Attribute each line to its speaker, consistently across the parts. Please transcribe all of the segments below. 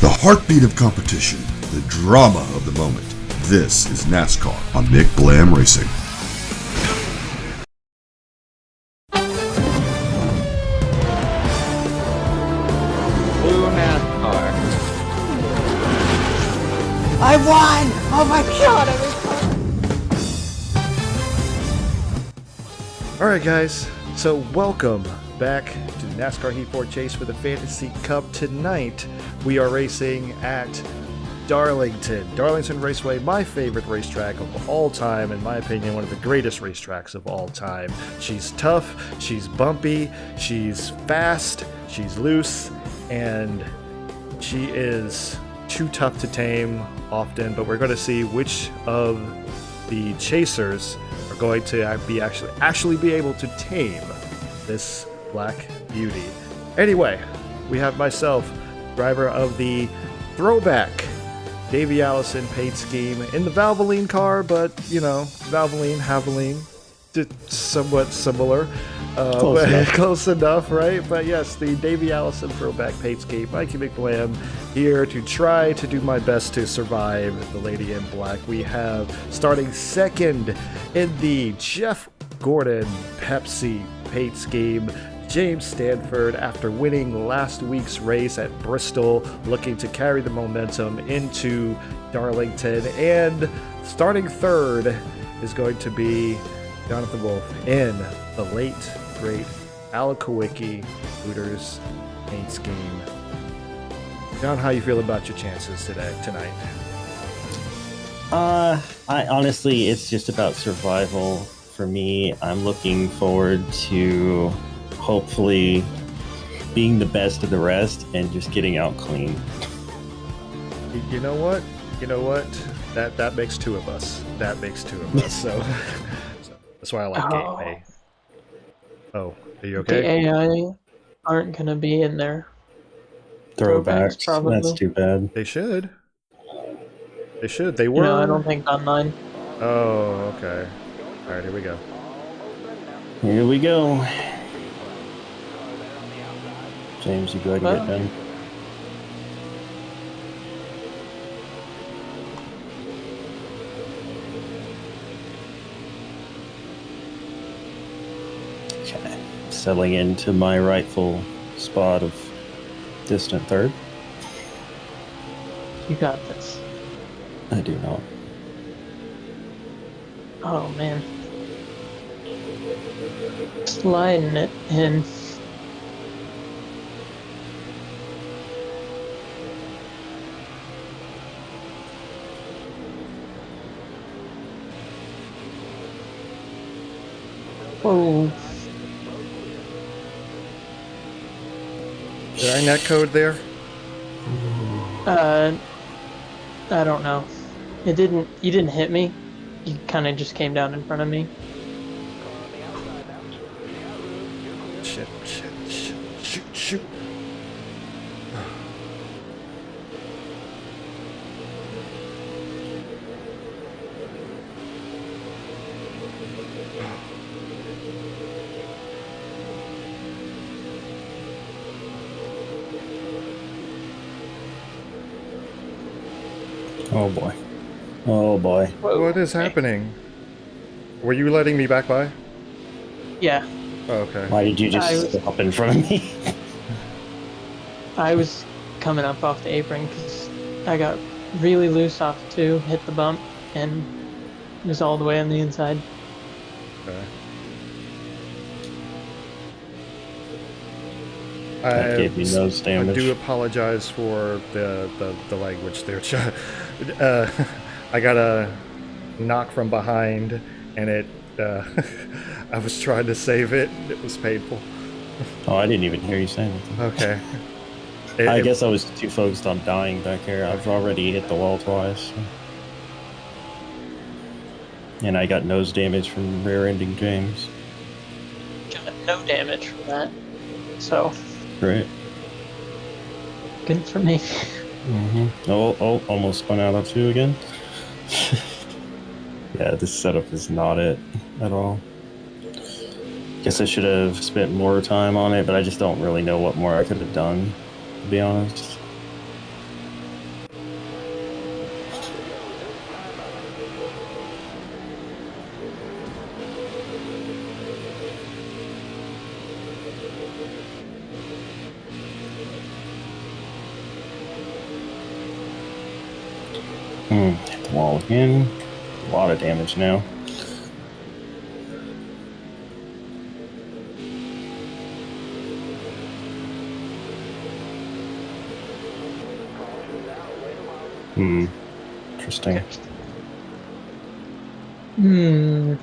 Speaker 1: The heartbeat of competition, the drama of the moment. This is NASCAR on McBlam Racing.
Speaker 2: Blue NASCAR.
Speaker 3: I won! Oh my god,
Speaker 4: Alright guys, so welcome back to NASCAR Heat 4 Chase for the Fantasy Cup. Tonight we are racing at Darlington Raceway, my favorite racetrack of all time, in my opinion, one of the greatest racetracks of all time. She's tough, she's bumpy, she's fast, she's loose, and she is too tough to tame often, but we're going to see which of the chasers are going to be actually be able to tame this Black Beauty. Anyway, we have myself, driver of the Throwback Davey Allison paint scheme in the Valvoline car, but you know, Valvoline, somewhat similar. Close enough, right? But yes, the Davey Allison Throwback paint scheme. Mikey McBlam here to try to do my best to survive the Lady in Black. We have starting second in the Jeff Gordon Pepsi paint scheme, James Stanford, after winning last week's race at Bristol, looking to carry the momentum into Darlington. And starting third is going to be Jonathan Wolf in the late, great Al Kowicki Hooters paint scheme. John, how you feel about your chances tonight?
Speaker 5: I honestly, it's just about survival for me. I'm looking forward to hopefully being the best of the rest and just getting out clean.
Speaker 4: You know what? That makes two of us. So that's why I like Game A. Oh, are you okay?
Speaker 3: The AI aren't gonna be in there.
Speaker 5: Throwbacks,
Speaker 3: probably.
Speaker 5: that's too bad.
Speaker 4: They should. They were.
Speaker 3: No, I don't think online.
Speaker 4: Oh, okay. All right, here we go.
Speaker 5: Here we go. James, you go ahead and get done. Okay, settling into my rightful spot of distant third.
Speaker 3: You got this.
Speaker 5: I do not.
Speaker 3: Oh man. Sliding it in. Whoa.
Speaker 4: Did I netcode there?
Speaker 3: I don't know. You didn't hit me. You kind of just came down in front of me.
Speaker 4: Shoot.
Speaker 5: Oh boy.
Speaker 3: Whoa.
Speaker 4: What is happening? Were you letting me back by?
Speaker 3: Yeah.
Speaker 4: Oh, okay.
Speaker 5: Why did you just stop in front of me?
Speaker 3: I was coming up off the apron because I got really loose off two, hit the bump, and was all the way on the inside.
Speaker 4: Okay.
Speaker 5: That gave me nose damage.
Speaker 4: I do apologize for the language there. I got a knock from behind, and it. I was trying to save it. It was painful.
Speaker 5: Oh, I didn't even hear you say anything.
Speaker 4: Okay.
Speaker 5: I guess I was too focused on dying back here. I've already hit the wall twice. And I got nose damage from rear-ending James.
Speaker 3: Got no damage from that. So.
Speaker 5: Great.
Speaker 3: Good for me.
Speaker 5: Mm-hmm. Oh, almost spun out of two again. Yeah, this setup is not it at all. Guess I should have spent more time on it, but I just don't really know what more I could have done, to be honest. Hit the wall again. A lot of damage now. Interesting.
Speaker 3: There's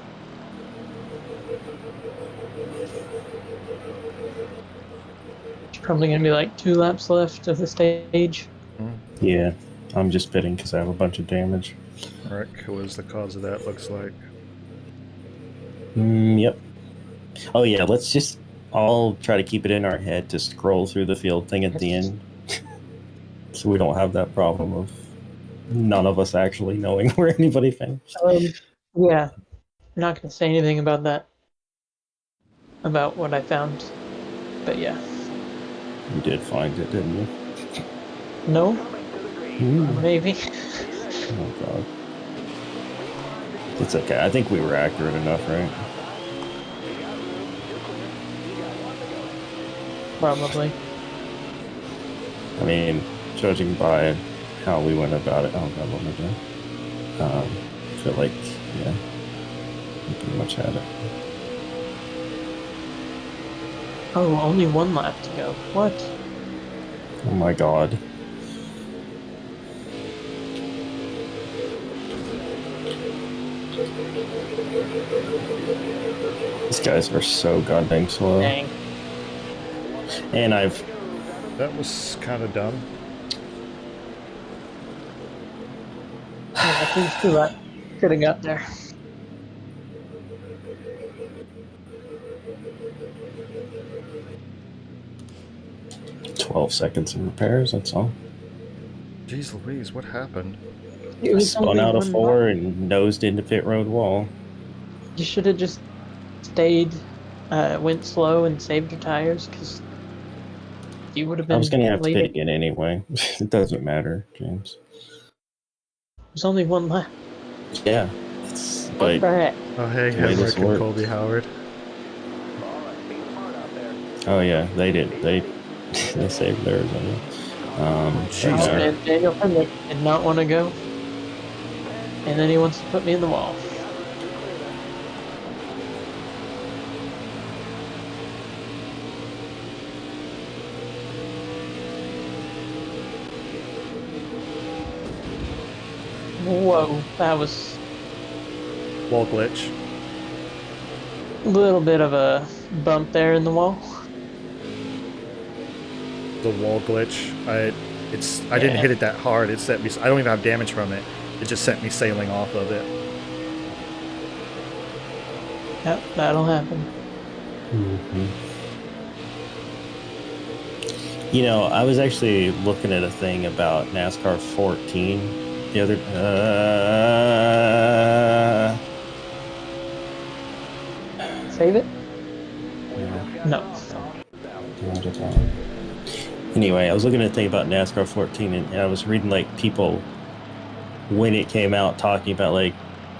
Speaker 3: probably gonna be like 2 laps left of the stage.
Speaker 5: Yeah, I'm just bidding because I have a bunch of damage.
Speaker 4: Rick was the cause of that, looks like.
Speaker 5: Yep. Oh yeah, let's just all try to keep it in our head to scroll through the field thing at the end. So we don't have that problem of none of us actually knowing where anybody finished.
Speaker 3: Yeah, I'm not gonna say anything about that. About what I found. But yeah.
Speaker 5: You did find it, didn't you?
Speaker 3: No? Maybe.
Speaker 5: Oh god. It's okay. I think we were accurate enough, right?
Speaker 3: Probably.
Speaker 5: I mean, judging by how we went about it. Oh god, what am I doing? I feel like, yeah, we pretty much had it.
Speaker 3: Oh, only 1 lap to go. What?
Speaker 5: Oh my god. These guys are so goddamn slow.
Speaker 3: Dang.
Speaker 5: And I've...
Speaker 4: That was kind of dumb.
Speaker 3: Yeah, I think 2 laps could have got there.
Speaker 5: $12 in repairs, that's all.
Speaker 4: Jeez Louise, what happened?
Speaker 3: It
Speaker 5: I
Speaker 3: was
Speaker 5: spun
Speaker 3: only
Speaker 5: out of
Speaker 3: 1
Speaker 5: 4
Speaker 3: lap.
Speaker 5: and nosed into pit road wall.
Speaker 3: You should have just stayed, went slow and saved your tires, because you would have been
Speaker 5: I was going to have to
Speaker 3: leading.
Speaker 5: pit again anyway. It doesn't matter, James.
Speaker 3: It was only 1 lap.
Speaker 5: Yeah.
Speaker 3: What the heck?
Speaker 4: Oh, hey,
Speaker 5: The way this
Speaker 4: Rick and
Speaker 5: works.
Speaker 4: Colby Howard.
Speaker 5: Oh yeah, they did. They saved theirs.
Speaker 4: Jeez.
Speaker 3: Oh,
Speaker 5: yeah.
Speaker 3: man, Daniel Fenwick did not want to go. And then he wants to put me in the wall. Whoa, that was
Speaker 4: Wall glitch.
Speaker 3: a little bit of a bump there in the wall.
Speaker 4: The wall glitch. I didn't hit it that hard. It sent me. I don't even have damage from it. It just sent me sailing off of it.
Speaker 3: Yep, that'll happen.
Speaker 5: You know, I was actually looking at a thing about NASCAR 14 the other.
Speaker 3: Save it?
Speaker 5: Yeah.
Speaker 3: No.
Speaker 5: Anyway, I was looking at a thing about NASCAR 14, and I was reading like people when it came out talking about like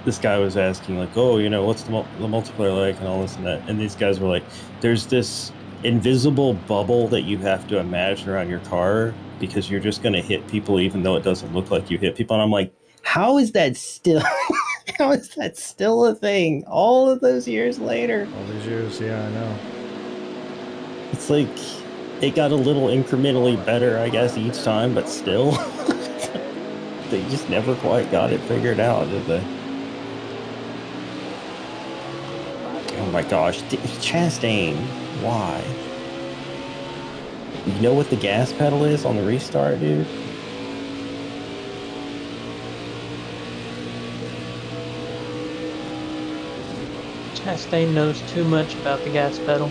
Speaker 5: this guy was asking like, oh, you know, what's the multiplayer like and all this and that, and these guys were like, there's this invisible bubble that you have to imagine around your car because you're just going to hit people even though it doesn't look like you hit people. And I'm like, how is that still how is that still a thing all of those years later?
Speaker 4: All these years, yeah, I know.
Speaker 5: It's like it got a little incrementally better, I guess, each time, but still they just never quite got it figured out, did they? Oh my gosh, Chastain, why? You know what the gas pedal is on the restart, dude?
Speaker 3: Chastain knows too much about the gas pedal.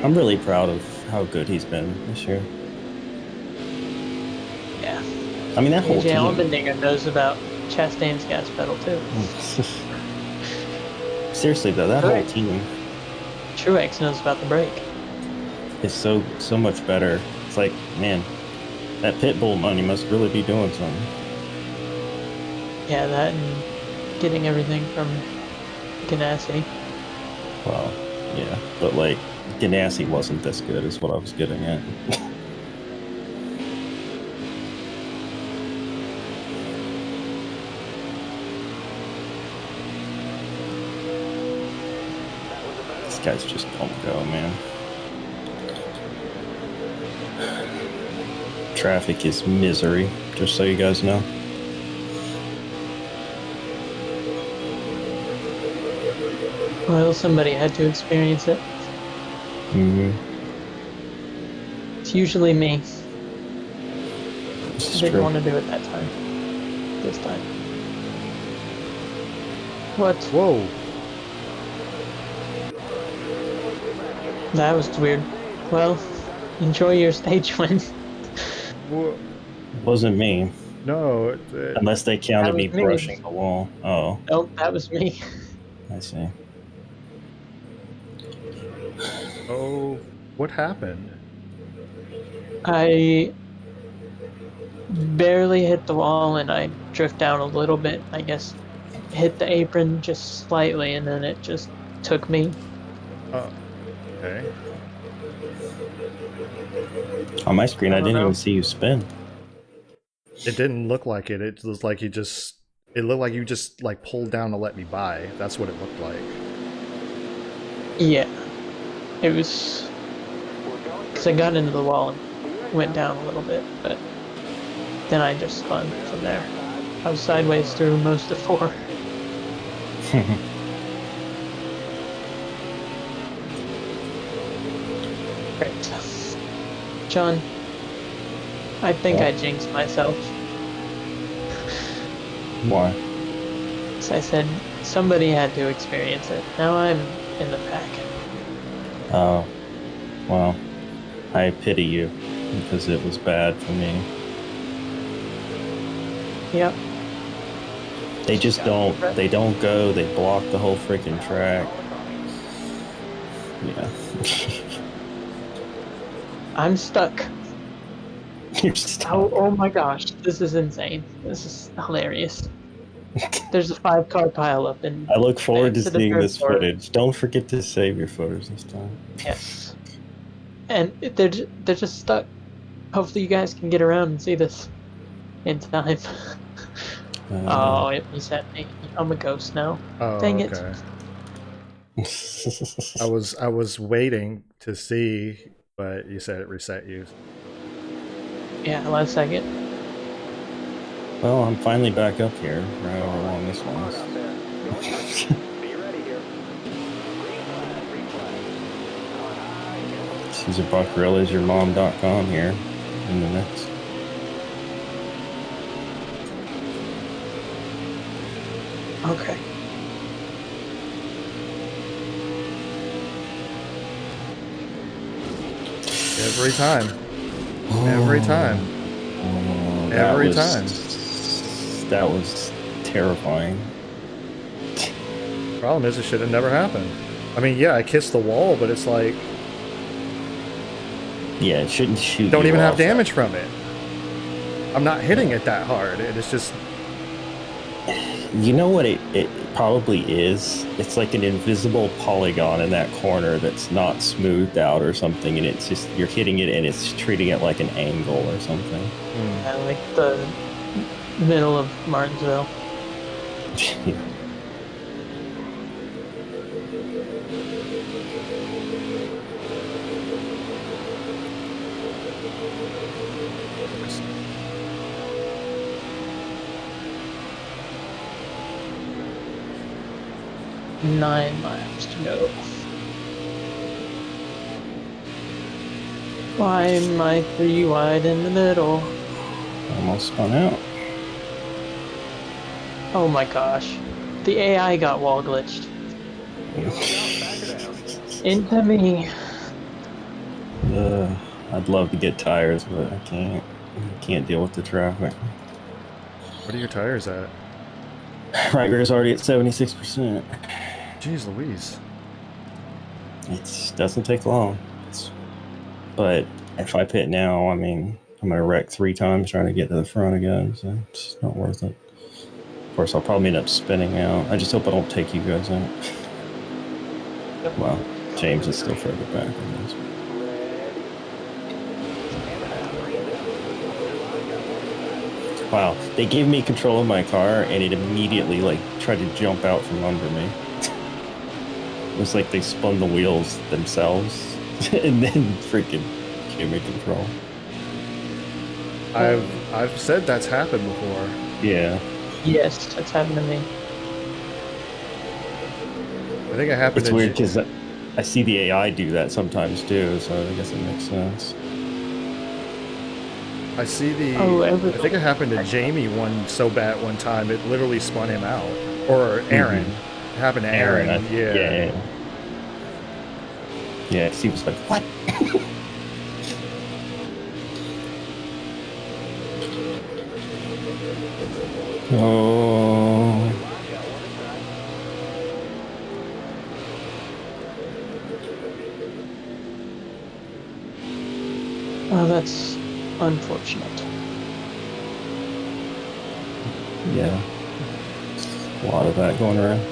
Speaker 5: I'm really proud of how good he's been this year.
Speaker 3: Yeah.
Speaker 5: I mean, that whole
Speaker 3: AJ
Speaker 5: team.
Speaker 3: Allmendinger knows about Chastain's gas pedal too.
Speaker 5: Seriously though, that whole team
Speaker 3: Truex knows about the brake.
Speaker 5: is so much better. It's like, man, that Pitbull money must really be doing something.
Speaker 3: Yeah, that and getting everything from Ganassi.
Speaker 5: Well, yeah, but like Ganassi wasn't this good, is what I was getting at. These guys just don't go, man. Traffic is misery, just so you guys know.
Speaker 3: Well, somebody had to experience it.
Speaker 5: Mm-hmm.
Speaker 3: It's usually me.
Speaker 5: This is
Speaker 3: Didn't
Speaker 5: true.
Speaker 3: want to do it that time. This time. What?
Speaker 4: Whoa.
Speaker 3: That was weird. Well, enjoy your stage win.
Speaker 4: Whoa.
Speaker 5: It wasn't me,
Speaker 4: No.
Speaker 5: unless they counted
Speaker 3: That
Speaker 5: me
Speaker 3: was me.
Speaker 5: brushing the wall. Oh,
Speaker 3: Nope, that was me.
Speaker 5: I see.
Speaker 4: Oh, what happened?
Speaker 3: I barely hit the wall and I drift down a little bit. I guess hit the apron just slightly and then it just took me.
Speaker 4: Okay.
Speaker 5: On my screen, I
Speaker 3: I don't
Speaker 5: didn't
Speaker 3: know.
Speaker 5: even see you spin.
Speaker 4: It didn't look like it. It was like you just. It looked like you just like pulled down to let me by. That's what it looked like.
Speaker 3: Yeah. It was because I got into the wall and went down a little bit, but then I just spun from there. I was sideways through most of 4. Great. John, I think I jinxed myself.
Speaker 5: Why?
Speaker 3: So I said somebody had to experience it. Now I'm in the pack.
Speaker 5: Oh, well, I pity you because it was bad for me.
Speaker 3: Yep.
Speaker 5: They just don't. They don't go. They block the whole freaking track. Yeah.
Speaker 3: I'm stuck.
Speaker 5: You're stuck.
Speaker 3: Oh my gosh, this is insane. This is hilarious. There's a 5-car pileup and
Speaker 5: I look forward to
Speaker 3: to the
Speaker 5: seeing
Speaker 3: third
Speaker 5: this
Speaker 3: car.
Speaker 5: footage. Don't forget to save your photos this time.
Speaker 3: Yes. And they're just stuck. Hopefully you guys can get around and see this in time. Oh, it reset me. I'm a ghost now.
Speaker 4: Oh,
Speaker 3: Dang it.
Speaker 4: okay. I was waiting to see, but you said it reset you.
Speaker 3: Yeah, last second.
Speaker 5: Well, I'm finally back up here, right over along this one. Caesar Buckrell is your mom.com here in the mix.
Speaker 3: Okay.
Speaker 4: Every time. Every time. Every time.
Speaker 5: That was terrifying.
Speaker 4: Problem is, it should have never happened. I mean, yeah, I kissed the wall, but it's like
Speaker 5: Yeah, it shouldn't shoot.
Speaker 4: don't
Speaker 5: you
Speaker 4: even have
Speaker 5: off.
Speaker 4: damage from it. I'm not hitting it that hard. It's just
Speaker 5: You know what it probably is? It's like an invisible polygon in that corner that's not smoothed out or something, and it's just you're hitting it and it's treating it like an angle or something.
Speaker 3: Yeah, like the middle of Martinsville. Nine miles to go. Why am I 3 wide in the middle?
Speaker 5: Almost spun out.
Speaker 3: Oh my gosh. The AI got wall glitched. Into me.
Speaker 5: I'd love to get tires, but I can't. I can't deal with the traffic.
Speaker 4: what are your tires at?
Speaker 5: Right rear's already at 76%.
Speaker 4: Jeez Louise.
Speaker 5: It doesn't take long. But if I pit now, I mean, I'm going to wreck 3 times trying to get to the front again, so it's not worth it. Of course, I'll probably end up spinning out. I just hope I don't take you guys out. Well, James is still further back, I guess. Wow, they gave me control of my car, and it immediately, like, tried to jump out from under me. was like they spun the wheels themselves and then freaking came in control.
Speaker 4: I've said that's happened before.
Speaker 5: Yeah.
Speaker 3: Yes, that's happened to me.
Speaker 4: I think it happened.
Speaker 5: It's weird because I see the AI do that sometimes too, so I guess it makes sense.
Speaker 4: I see the.
Speaker 3: Oh,
Speaker 4: I think it happened to Jamie so bad one time. It literally spun him out. Or Aaron.
Speaker 5: Mm-hmm.
Speaker 4: It happened to Aaron.
Speaker 5: Yeah. Yeah, he was like, what? Oh.
Speaker 3: Oh, that's unfortunate.
Speaker 5: Yeah. A lot of that going around.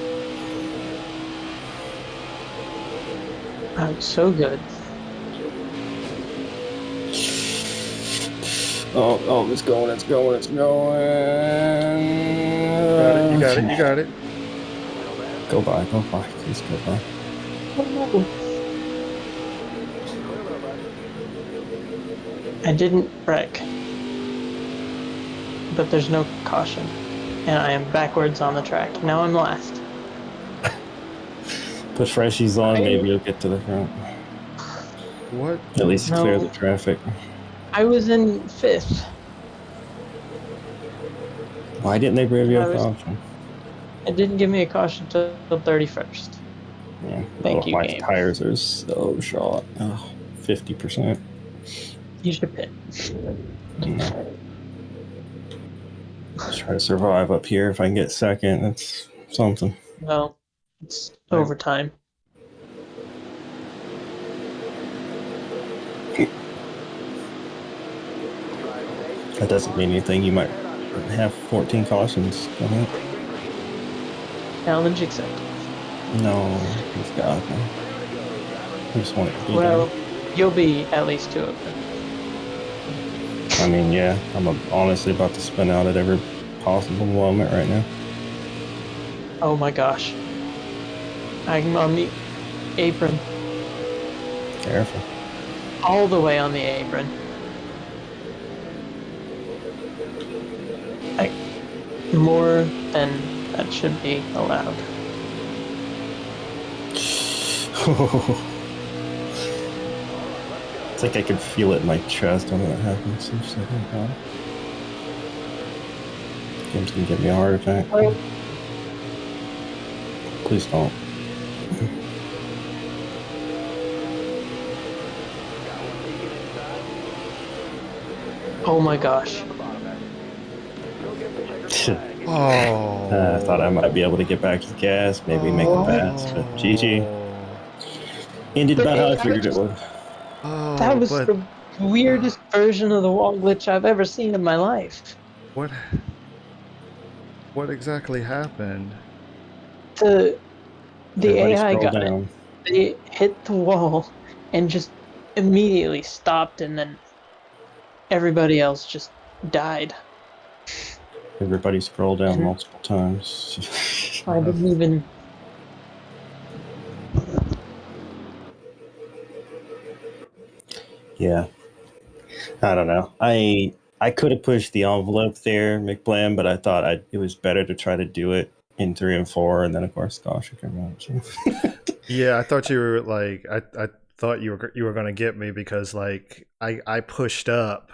Speaker 3: That was so good.
Speaker 5: Oh, it's going.
Speaker 4: You got it.
Speaker 5: Go by. Please go by.
Speaker 3: I didn't wreck, but there's no caution, and I am backwards on the track. Now I'm last.
Speaker 5: Put freshies on, maybe you'll get to the front.
Speaker 4: What?
Speaker 5: At least
Speaker 3: No.
Speaker 5: clear the traffic.
Speaker 3: I was in 5th.
Speaker 5: Why didn't they give you a caution?
Speaker 3: It didn't give me a caution till 31st.
Speaker 5: Yeah.
Speaker 3: Thank you,
Speaker 5: my
Speaker 3: game.
Speaker 5: tires are so short. Oh, 50%.
Speaker 3: You should pit.
Speaker 5: Let's try to survive up here. If I can get second, that's something.
Speaker 3: Well, it's overtime.
Speaker 5: That doesn't mean anything. You might have 14 cautions. Go ahead.
Speaker 3: Challenge accepted.
Speaker 5: No, please God, no. I just want it to be
Speaker 3: Well,
Speaker 5: done.
Speaker 3: you'll be at least 2 of them.
Speaker 5: I mean, yeah, I'm honestly about to spin out at every possible moment right now.
Speaker 3: Oh my gosh. I'm on the apron.
Speaker 5: Careful.
Speaker 3: All the way on the apron. More than that should be allowed.
Speaker 5: It's like I can feel it in my chest when that happens. I'm just like, oh God. Game's gonna give me a heart attack. Please don't.
Speaker 3: Oh my gosh.
Speaker 5: I thought I might be able to get back to the gas, maybe make a pass, but GG. Ended about how I figured it would.
Speaker 3: That was the weirdest version of the wall glitch I've ever seen in my life.
Speaker 4: What exactly happened?
Speaker 3: The
Speaker 5: Everybody
Speaker 3: AI
Speaker 5: scroll
Speaker 3: got
Speaker 5: down.
Speaker 3: it. They hit the wall and just immediately stopped, and then everybody else just died.
Speaker 5: Everybody scroll down multiple times.
Speaker 3: I didn't even...
Speaker 5: Yeah. I don't know. I could have pushed the envelope there, McBlam, but I thought it was better to try to do it in 3 and 4, and then of course gosh, you came out. So.
Speaker 4: Yeah, I thought you were like I thought you were gonna get me because like I pushed up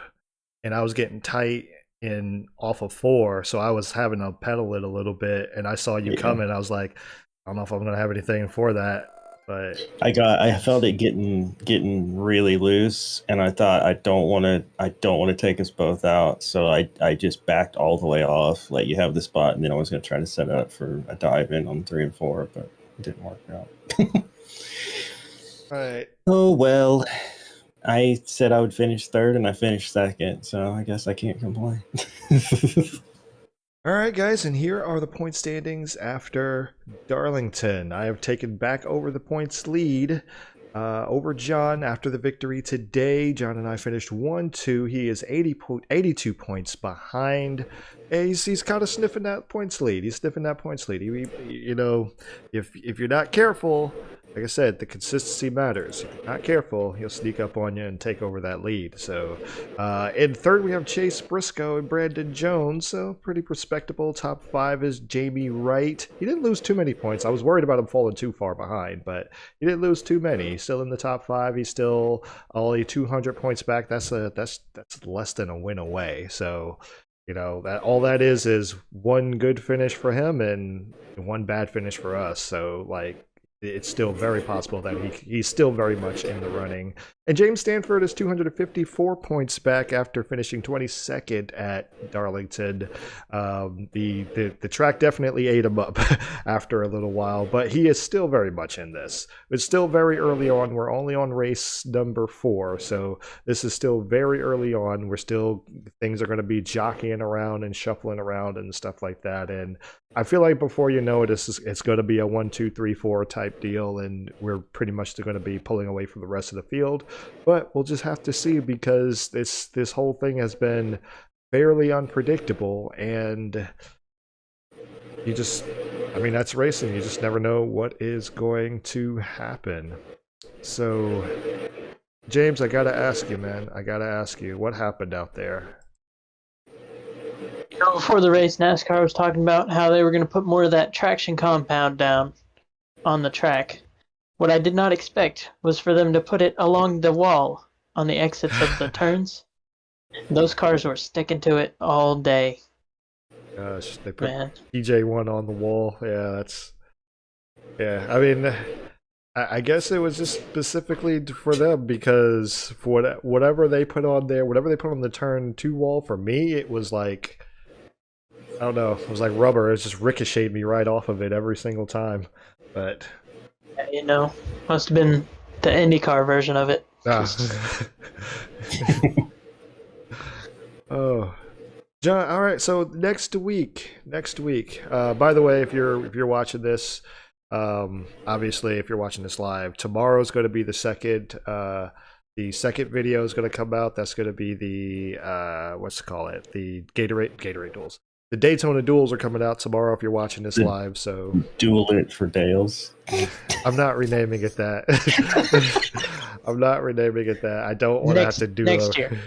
Speaker 4: and I was getting tight in off of 4, so I was having to pedal it a little bit, and I saw you coming. I was like, I don't know if I'm gonna have anything for that. But
Speaker 5: I felt it getting really loose, and I thought I don't want to take us both out, so I just backed all the way off, let you have the spot, and then I was going to try to set it up for a dive in on 3 and 4, but it didn't work out.
Speaker 4: right.
Speaker 5: Oh well, I said I would finish 3rd, and I finished 2nd, so I guess I can't complain.
Speaker 4: All right, guys, and here are the point standings after Darlington. I have taken back over the points lead over John after the victory today. John and I finished 1-2. He is 82 points behind. He's kind of sniffing that points lead. He's sniffing that points lead. You know, if you're not careful, like I said, the consistency matters. If you're not careful, he'll sneak up on you and take over that lead. So, in third, we have Chase Briscoe and Brandon Jones. So, pretty respectable. Top 5 is Jamie Wright. He didn't lose too many points. I was worried about him falling too far behind, but he didn't lose too many. He's still in the top 5. He's still only 200 points back. That's less than a win away. So, that all that is one good finish for him and one bad finish for us. So, like, it's still very possible that he's still very much in the running. And James Stanford is 254 points back after finishing 22nd at Darlington. The track definitely ate him up after a little while, but he is still very much in this. It's still very early on. We're only on race number 4, so this is still very early on. Things are going to be jockeying around and shuffling around and stuff like that. And I feel like before you know it, it's going to be a 1, 2, 3, 4 type deal, and we're pretty much going to be pulling away from the rest of the field. But we'll just have to see, because this whole thing has been fairly unpredictable, and that's racing. You just never know what is going to happen. So, James, I gotta ask you, man. What happened out there?
Speaker 3: Before the race, NASCAR was talking about how they were going to put more of that traction compound down on the track. What I did not expect was for them to put it along the wall on the exits of the turns. Those cars were sticking to it all day.
Speaker 4: Gosh, they put PJ1 on the wall. I mean, I guess it was just specifically for them, because for whatever they put on the turn 2 wall, for me, it was like, I don't know, it was like rubber. It just ricocheted me right off of it every single time. But
Speaker 3: must have been the IndyCar version of it.
Speaker 4: Oh, John. All right. So next week. By the way, if you're watching this, obviously, if you're watching this live, tomorrow's going to be the second. The second video is going to come out. That's going to be the the Gatorade duels. The Daytona duels are coming out tomorrow if you're watching this live. So
Speaker 5: Duel it for Dales.
Speaker 4: I'm not renaming it that. I don't want to have to do
Speaker 3: next year.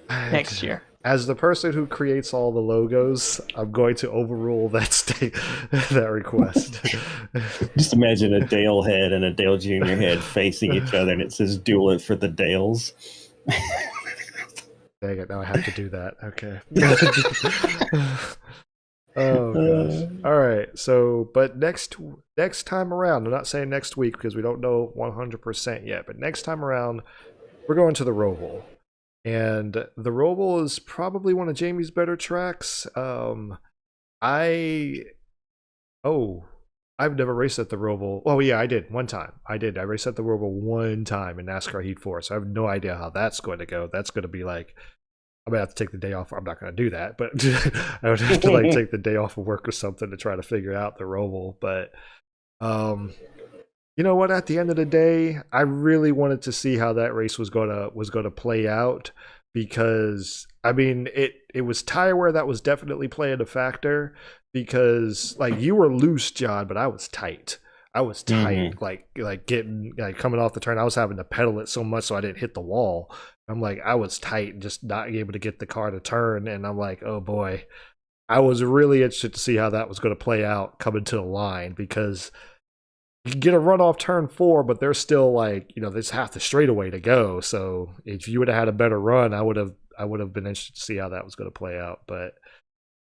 Speaker 3: Next year.
Speaker 4: As the person who creates all the logos, I'm going to overrule that request.
Speaker 5: Just imagine a Dale head and a Dale Jr. head facing each other, and it says "Duel it for the Dales."
Speaker 4: Dang it! Now I have to do that. Okay. Oh gosh. All right. So, but next time around, I'm not saying next week because we don't know 100% yet. But next time around, we're going to the Roval. And the Roval is probably one of Jamie's better tracks. I've never raced at the Roval. Oh yeah, I did one time. I raced at the Roval one time in NASCAR Heat 4. So I have no idea how that's going to go. That's going to be like, I'm gonna have to take the day off. I'm not gonna do that, but I would have to take the day off of work or something to try to figure out the Roval. But you know what? At the end of the day, I really wanted to see how that race was gonna play out, because I mean it was tire wear that was definitely playing a factor, because like you were loose, John, but I was tight.
Speaker 5: Mm-hmm.
Speaker 4: like getting coming off the turn. I was having to pedal it so much so I didn't hit the wall. I'm like, I was tight and just not able to get the car to turn, and I'm like, oh boy. I was really interested to see how that was going to play out coming to the line, because you can get a run off turn 4, but there's still there's half the straightaway to go. So if you would have had a better run, I would have been interested to see how that was going to play out. But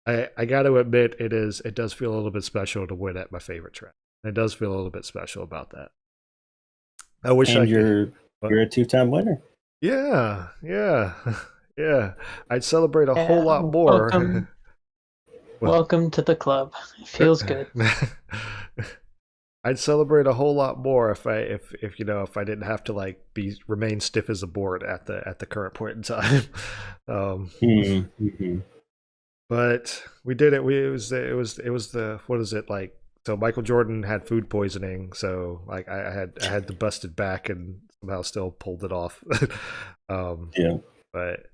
Speaker 4: I got to admit, it does feel a little bit special to win at my favorite track. It does feel a little bit special about that. I wish
Speaker 5: you're a 2-time winner.
Speaker 4: Yeah. I'd celebrate a whole lot more.
Speaker 3: Welcome to the club. It feels good.
Speaker 4: I'd celebrate a whole lot more if I didn't have to remain stiff as a board at the current point in time. But we did it. It was the what is it like? So Michael Jordan had food poisoning, so I had the busted back and somehow still pulled it off. But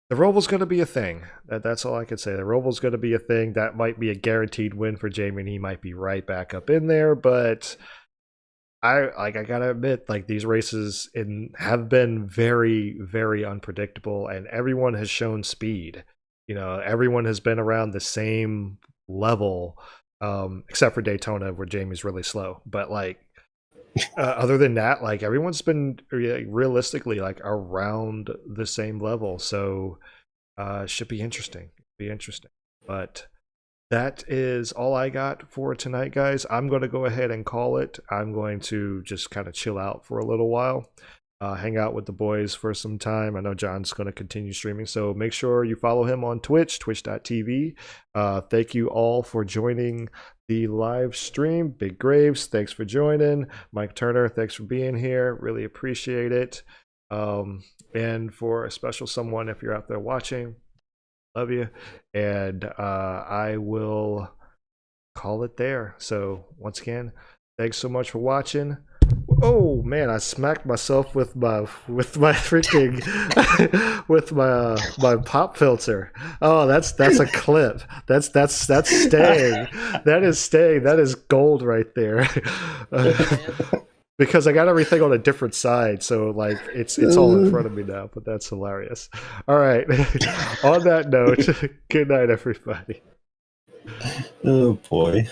Speaker 4: the Roval's going to be a thing. That's all I can say. The Roval's going to be a thing. That might be a guaranteed win for Jamie, and he might be right back up in there. But I gotta admit, like these races have been very, very unpredictable, and everyone has shown speed. Everyone has been around the same level, except for Daytona, where Jamie's really slow. But like, other than that, like everyone's been realistically like around the same level. So, should be interesting. Be interesting. But that is all I got for tonight, guys. I'm going to go ahead and call it. I'm going to just kind of chill out for a little while, hang out with the boys for some time. I know John's going to continue streaming, so make sure you follow him on Twitch, twitch.tv. Thank you all for joining the live stream. Big Graves, thanks for joining. Mike Turner, thanks for being here. Really appreciate it. And for a special someone, if you're out there watching, love you. And I will call it there. So once again, thanks so much for watching. Oh man, I smacked myself with my freaking with my pop filter. Oh, that's a clip. That's staying. That is staying. That is gold right there. Because I got everything on a different side, so like it's all in front of me now. But that's hilarious. All right. On that note, good night, everybody.
Speaker 5: Oh boy.